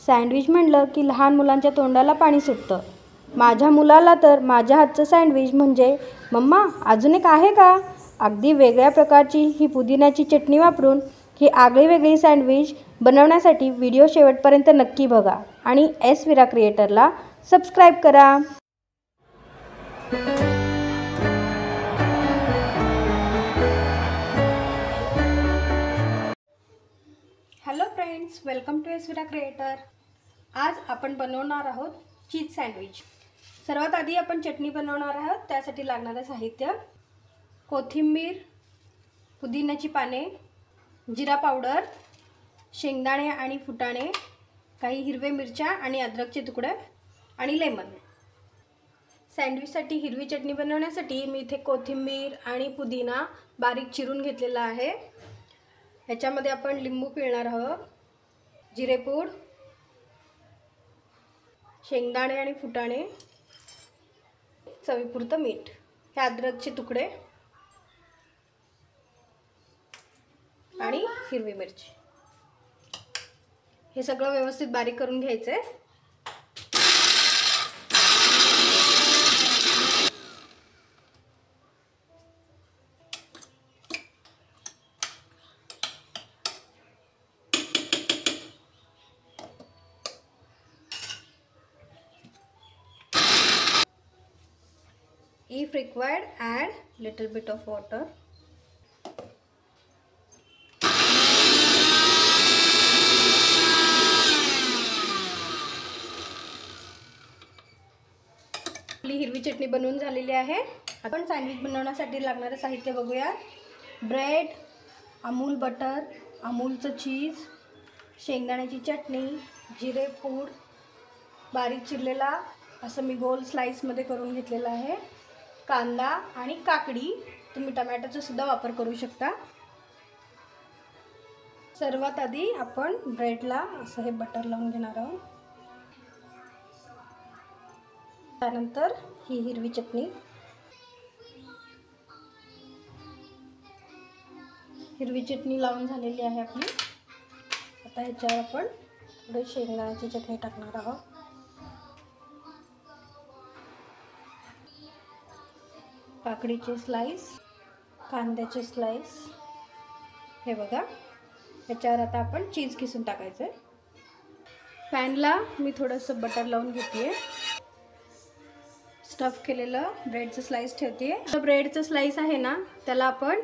Sandwich म्हटलं की लहान मुलांच्या तोंडाला पाणी सुटतं. माझ्या मुलाला तर माझ्या हातचं सँडविच म्हणजे मम्मा अजून एक आहे का? अगदी वेगळ्या प्रकारची ही पुदिन्याची चटणी वापरून ही आगळीवेगळी सँडविच बनवण्यासाठी व्हिडिओ शेवटपर्यंत नक्की बघा आणि एस विरा क्रिएटरला सबस्क्राईब करा. Hello friends, welcome to S Vira creator. आज आपण बनवणार आहोत चीज सँडविच. सर्वात आधी आपण चटणी बनवणार आहोत. त्यासाठी लागणारे साहित्य: कोथिंबीर, पुदिन्याची पाने, जिरा पावडर, शेंगदाणे आणि फुटाणे, काही हिरवे मिरच्या आणि अद्रकचे तुकडे आणि लेमन. सँडविचसाठी हिरवी चटणी बनवण्यासाठी मी इथे कोथिंबीर आणि पुदिना बारीक चिरून घेतलेला आहे. ह्याच्यामध्ये आपण लिंबू पिळणार आहोत, जिरेपूड, शेंगदाणे आणि फुटाणे, चवीपुरतं मीठ, हे अद्रकचे तुकडे आणि हिरवी मिरची. हे सगळं व्यवस्थित बारीक करून घ्यायचं आहे. If required, add little bit of water. आपली हिरवी चटणी बनवून झालेली आहे. आपण सँडविच बनवण्यासाठी लागणारे साहित्य बघूया. ब्रेड, अमूल बटर, अमूलचं चीज, शेंगदाण्याची चटणी, जिरे पूड, बारीक चिरलेला असं मी गोल स्लाइसमध्ये करून घेतलेला आहे, कांदा आणि काकडी. तुम्ही टमॅटोचा सुद्धा वापर करू शकता. सर्वात आधी आपण ब्रेडला असं हे बटर लावून घेणार आहोत. त्यानंतर ही हिरवी चटणी, हिरवी चटणी लावून झालेली आहे आपली. आता ह्याच्यावर आपण थोडी शेंगदाण्याची चटणी टाकणार आहोत. काकडीचे स्लाइस, कांद्याचे स्लाइस, हे बघा. ह्याच्यावर आता आपण चीज किसून टाकायचं आहे. पॅनला मी थोडंसं बटर लावून घेते. स्टफ केलेलं ब्रेडचं स्लाइस ठेवते. ब्रेडचं स्लाइस आहे ना, त्याला आपण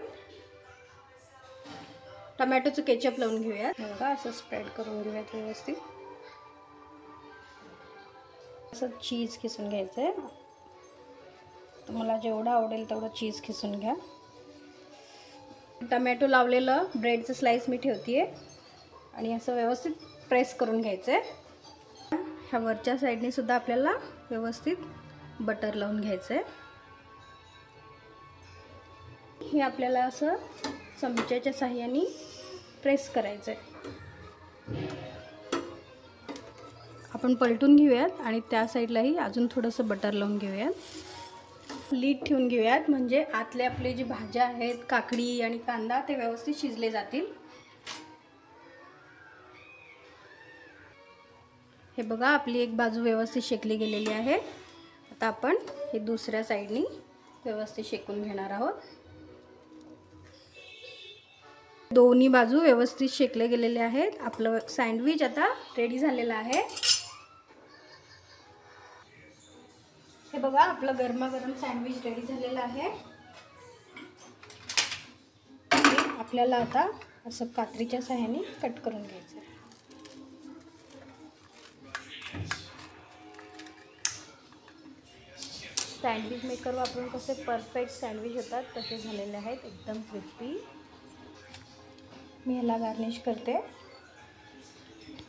टमॅटोचं केचप लावून घेऊया. बघा, असं स्प्रेड करून घेऊयात व्यवस्थित. असं चीज किसून घ्यायचं आहे. तुम्हाला जेवढं आवडेल तेवढं चीज किसून घ्या. टमॅटो लावलेलं ब्रेडचं स्लाइस मी ठेवते आणि असं व्यवस्थित प्रेस करून घ्यायचं आहे. ह्या वरच्या साईडने सुद्धा आपल्याला व्यवस्थित बटर लावून घ्यायचं आहे. हे आपल्याला असं चमच्याच्या साहाय्याने प्रेस करायचं आहे. आपण पलटून घेऊयात आणि त्या साईडलाही अजून थोडंसं बटर लावून घेऊयात. लीड ठेवून घेऊयात, म्हणजे आतले आपले जे भाज्या आहेत, काकडी आणि कांदा, ते व्यवस्थित शिजले जातील. हे बघा, आपली एक बाजू व्यवस्थित शेकली गेलेली आहे. आता आपण हे दुसऱ्या साईडनी व्यवस्थित शेकून घेणार आहोत. दोन्ही बाजू व्यवस्थित शेकले गेलेले आहेत. आपलं सँडविच आता रेडी झालेलं आहे. हे बघा, आपलं गरमागरम सँडविच रेडी झालेलं आहे. आपल्याला आता असं कात्रीच्या साहाय्याने कट करून घ्यायचं आहे. सँडविच मेकर वापरून कसे परफेक्ट सँडविच होतात तसे झालेले आहेत, एकदम क्रिस्पी. मी ह्याला गार्निश करते.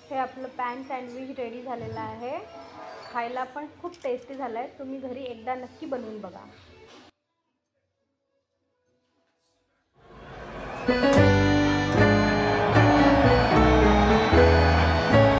हे आपलं पॅन सँडविच रेडी झालेलं आहे. खायला पण खूप टेस्टी झालं आहे. तुम्ही घरी एकदा नक्की बनवून बघा.